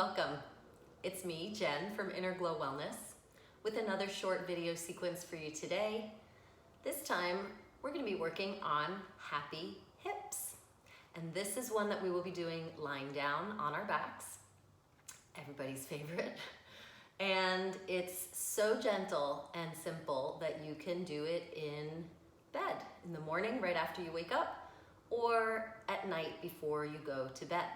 Welcome. It's me, Jen from Inner Glow Wellness, with another short video sequence for you today. This time, we're going to be working on happy hips. And this is one that we will be doing lying down on our backs, everybody's favorite. And it's so gentle and simple that you can do it in bed, in the morning right after you wake up, or at night before you go to bed.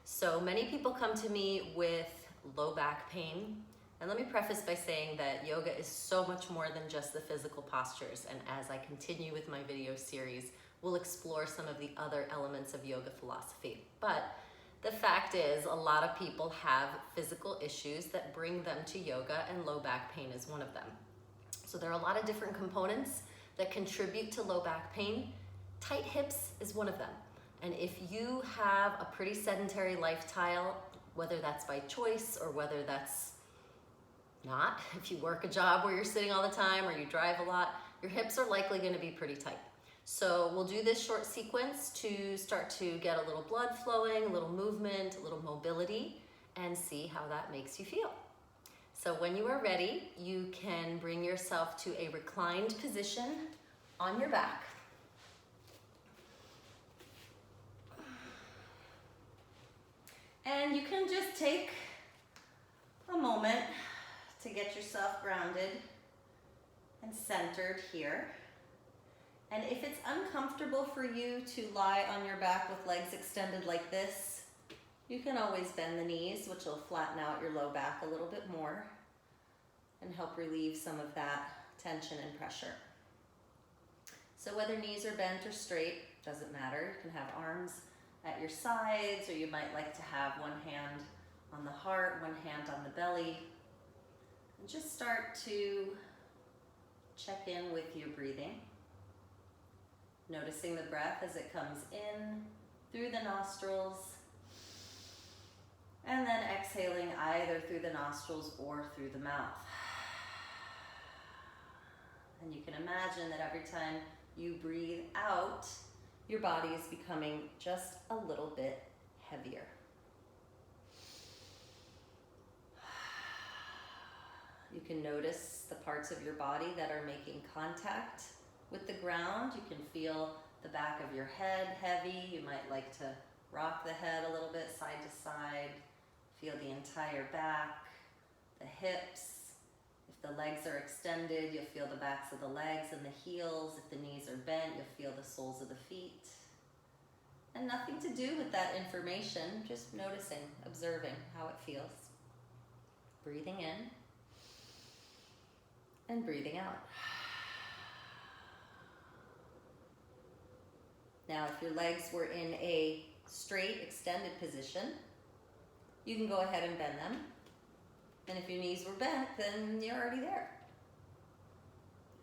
So many people come to me with low back pain. And let me preface by saying that yoga is so much more than just the physical postures. And as I continue with my video series, we'll explore some of the other elements of yoga philosophy. But the fact is, a lot of people have physical issues that bring them to yoga, and low back pain is one of them. So there are a lot of different components that contribute to low back pain. Tight hips is one of them. And if you have a pretty sedentary lifestyle, whether that's by choice or whether that's not, if you work a job where you're sitting all the time or you drive a lot, your hips are likely going to be pretty tight. So we'll do this short sequence to start to get a little blood flowing, a little movement, a little mobility, and see how that makes you feel. So when you are ready, you can bring yourself to a reclined position on your back. And you can just take a moment to get yourself grounded and centered here. And if it's uncomfortable for you to lie on your back with legs extended like this, you can always bend the knees, which will flatten out your low back a little bit more and help relieve some of that tension and pressure. So whether knees are bent or straight, doesn't matter. You can have arms at your sides, or you might like to have one hand on the heart, one hand on the belly. And just start to check in with your breathing. Noticing the breath as it comes in through the nostrils, and then exhaling either through the nostrils or through the mouth. And you can imagine that every time you breathe out, your body is becoming just a little bit heavier. You can notice the parts of your body that are making contact with the ground. You can feel the back of your head heavy. You might like to rock the head a little bit side to side. Feel the entire back, the hips. If the legs are extended, you'll feel the backs of the legs and the heels. If the knees are bent, you'll feel the soles of the feet. And nothing to do with that information, just noticing, observing how it feels. Breathing in and breathing out. Now, if your legs were in a straight, extended position, you can go ahead and bend them. And if your knees were bent, then you're already there.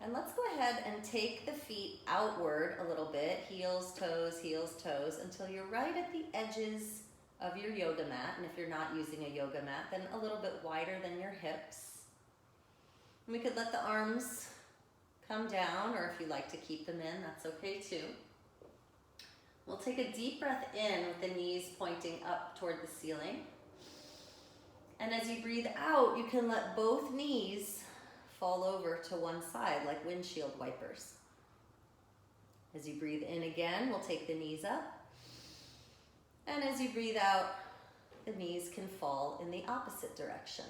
And let's go ahead and take the feet outward a little bit, heels, toes, until you're right at the edges of your yoga mat. And if you're not using a yoga mat, then a little bit wider than your hips. And we could let the arms come down, or if you like to keep them in, that's okay too. We'll take a deep breath in with the knees pointing up toward the ceiling. And as you breathe out, you can let both knees fall over to one side like windshield wipers. As you breathe in again, we'll take the knees up. And as you breathe out, the knees can fall in the opposite direction.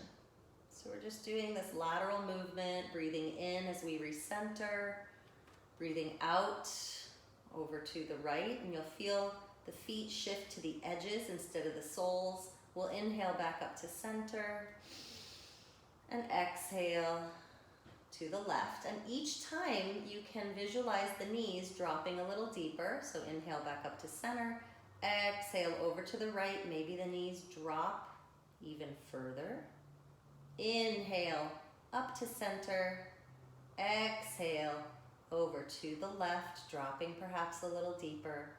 So we're just doing this lateral movement, breathing in as we recenter, breathing out over to the right, and you'll feel the feet shift to the edges instead of the soles. We'll inhale back up to center and exhale to the left. And each time you can visualize the knees dropping a little deeper. So inhale back up to center, exhale over to the right. Maybe the knees drop even further. Inhale up to center, exhale over to the left, dropping perhaps a little deeper.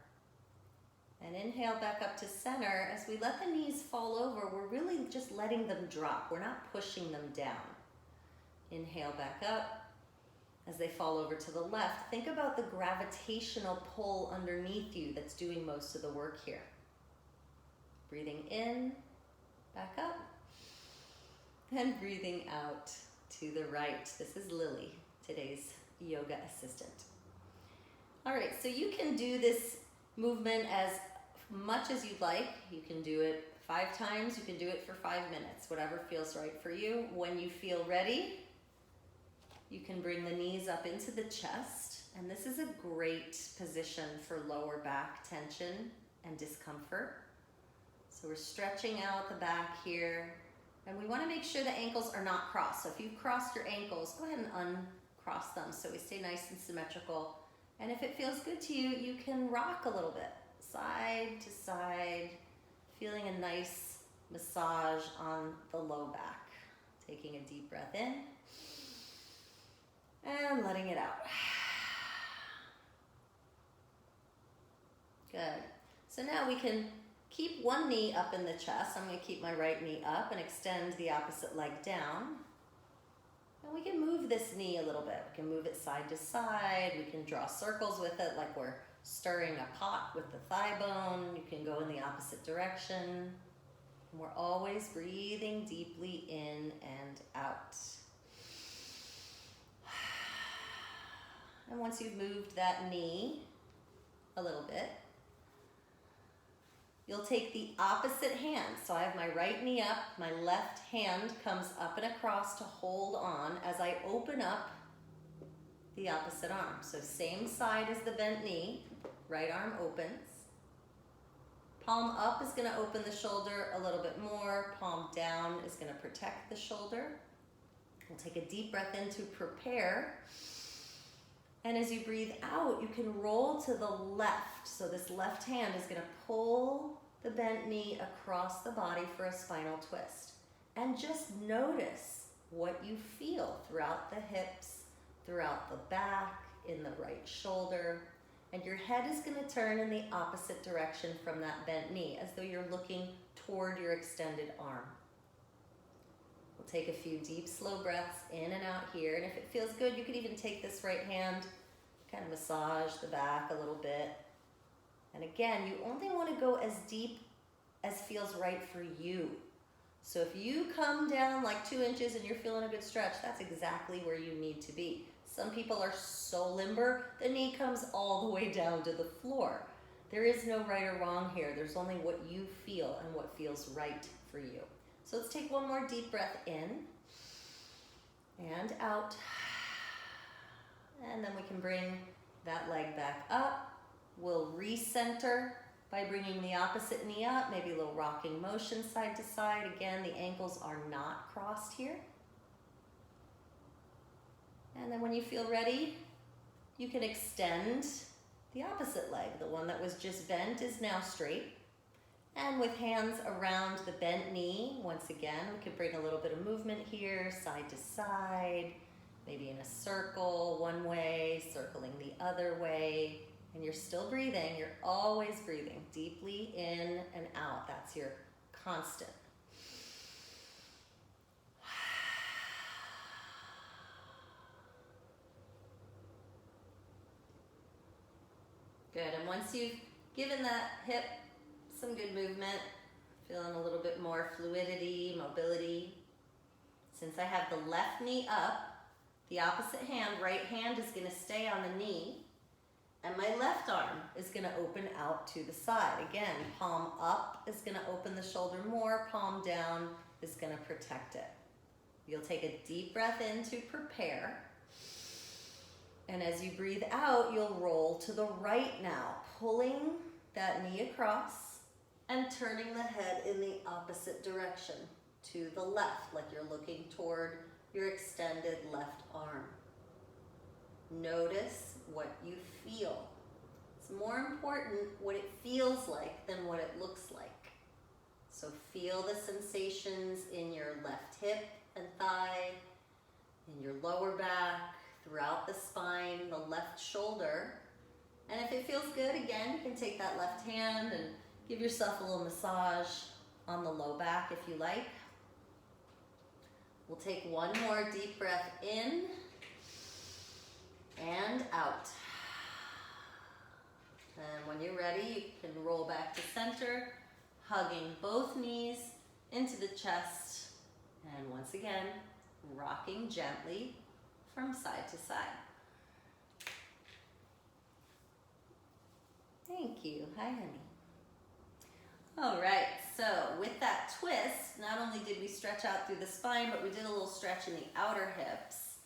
And inhale back up to center. As we let the knees fall over, we're really just letting them drop. We're not pushing them down. Inhale back up. As they fall over to the left, think about the gravitational pull underneath you that's doing most of the work here. Breathing in back up. And breathing out to the right. This is Lily, today's yoga assistant. All right, so you can do this movement as much as you'd like. You can do it 5 times, you can do it for 5 minutes, whatever feels right for you. When you feel ready, you can bring the knees up into the chest, and this is a great position for lower back tension and discomfort. So we're stretching out the back here, and we want to make sure the ankles are not crossed. So if you've crossed your ankles, go ahead and uncross them so we stay nice and symmetrical. And if it feels good to you, you can rock a little bit, side to side, feeling a nice massage on the low back. Taking a deep breath in and letting it out. Good. So now we can keep one knee up in the chest. I'm going to keep my right knee up and extend the opposite leg down. And we can move this knee a little bit. We can move it side to side. We can draw circles with it like we're stirring a pot with the thigh bone. You can go in the opposite direction. And we're always breathing deeply in and out. And once you've moved that knee a little bit, you'll take the opposite hand. So I have my right knee up, my left hand comes up and across to hold on as I open up the opposite arm. So same side as the bent knee, right arm opens. Palm up is going to open the shoulder a little bit more. Palm down is going to protect the shoulder. We'll take a deep breath in to prepare. And as you breathe out, you can roll to the left. So this left hand is going to pull the bent knee across the body for a spinal twist. And just notice what you feel throughout the hips, throughout the back, in the right shoulder. And your head is going to turn in the opposite direction from that bent knee, as though you're looking toward your extended arm. We'll take a few deep, slow breaths in and out here. And if it feels good, you could even take this right hand, kind of massage the back a little bit. And again, you only want to go as deep as feels right for you. So if you come down like 2 inches and you're feeling a good stretch, that's exactly where you need to be. Some people are so limber, the knee comes all the way down to the floor. There is no right or wrong here. There's only what you feel and what feels right for you. So let's take one more deep breath in and out. And then we can bring that leg back up. We'll recenter by bringing the opposite knee up, maybe a little rocking motion side to side. Again, the ankles are not crossed here. And then when you feel ready, you can extend the opposite leg. The one that was just bent is now straight. And with hands around the bent knee, once again, we can bring a little bit of movement here, side to side, maybe in a circle one way, circling the other way. And you're still breathing. You're always breathing deeply in and out. That's your constant. Good. And once you've given that hip some good movement, feeling a little bit more fluidity, mobility. Since I have the left knee up, the opposite hand, right hand, is going to stay on the knee. And my left arm is going to open out to the side. Again, palm up is going to open the shoulder more. Palm down is going to protect it. You'll take a deep breath in to prepare. And as you breathe out, you'll roll to the right now, pulling that knee across and turning the head in the opposite direction to the left, like you're looking toward your extended left arm. Notice what you feel. It's more important what it feels like than what it looks like. So feel the sensations in your left hip and thigh, in your lower back, throughout the spine, the left shoulder. And if it feels good, again, you can take that left hand and give yourself a little massage on the low back if you like. We'll take one more deep breath in and out. And when you're ready, you can roll back to center, hugging both knees into the chest, and once again, rocking gently from side to side. Thank you. Hi, honey. All right, so with that twist, not only did we stretch out through the spine, but we did a little stretch in the outer hips.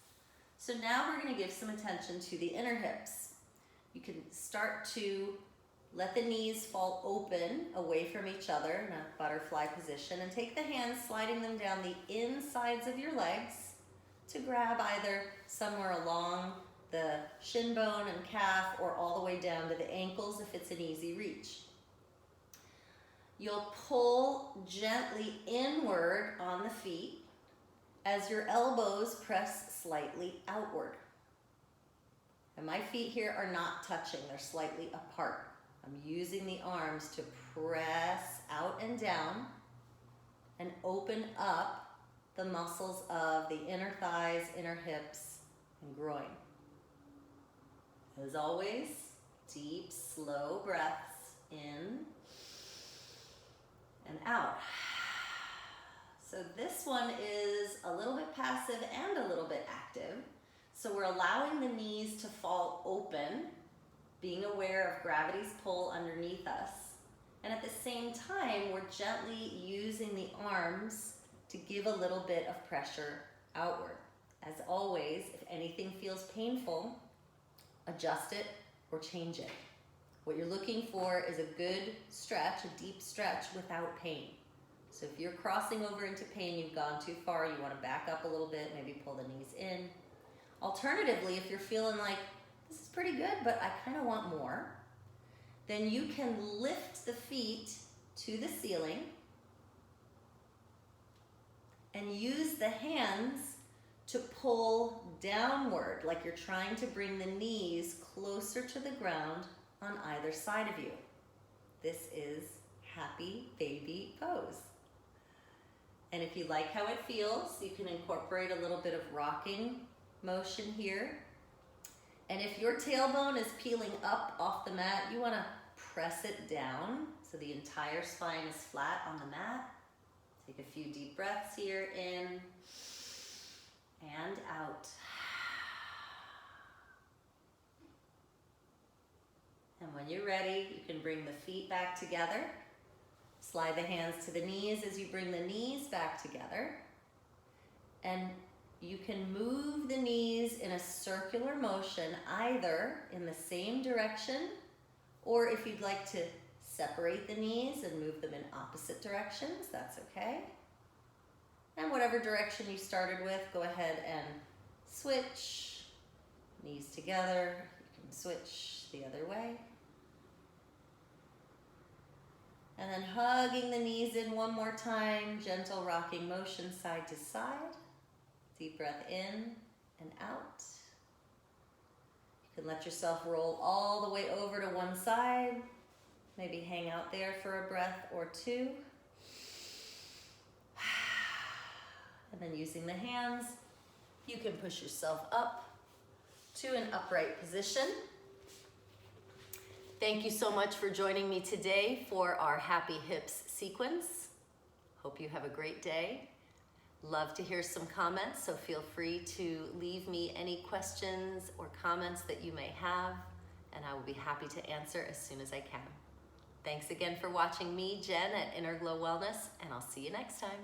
So now we're going to give some attention to the inner hips. You can start to let the knees fall open away from each other in a butterfly position, and take the hands, sliding them down the insides of your legs to grab either somewhere along the shin bone and calf, or all the way down to the ankles if it's an easy reach. You'll pull gently inward on the feet as your elbows press slightly outward. And my feet here are not touching, they're slightly apart. I'm using the arms to press out and down and open up the muscles of the inner thighs, inner hips, and groin. As always, deep, slow breaths in and out. So this one is a little bit passive and a little bit active. So we're allowing the knees to fall open, being aware of gravity's pull underneath us. And at the same time, we're gently using the arms to give a little bit of pressure outward. As always, if anything feels painful, adjust it or change it. What you're looking for is a good stretch, a deep stretch without pain. So if you're crossing over into pain, you've gone too far, you want to back up a little bit, maybe pull the knees in. Alternatively, if you're feeling like, this is pretty good, but I kind of want more, then you can lift the feet to the ceiling and use the hands to pull downward, like you're trying to bring the knees closer to the ground on either side of you. This is happy baby pose. And if you like how it feels, you can incorporate a little bit of rocking motion here. And if your tailbone is peeling up off the mat, you want to press it down so the entire spine is flat on the mat. Take a few deep breaths here, in and out. And when you're ready, you can bring the feet back together. Slide the hands to the knees as you bring the knees back together. And you can move the knees in a circular motion, either in the same direction, or if you'd like to separate the knees and move them in opposite directions, that's okay. And whatever direction you started with, go ahead and switch. Knees together, you can switch the other way. And then hugging the knees in one more time, gentle rocking motion side to side. Deep breath in and out. You can let yourself roll all the way over to one side. Maybe hang out there for a breath or two. And then using the hands, you can push yourself up to an upright position. Thank you so much for joining me today for our Happy Hips sequence. Hope you have a great day. Love to hear some comments, so feel free to leave me any questions or comments that you may have, and I will be happy to answer as soon as I can. Thanks again for watching me, Jen, at Inner Glow Wellness, and I'll see you next time.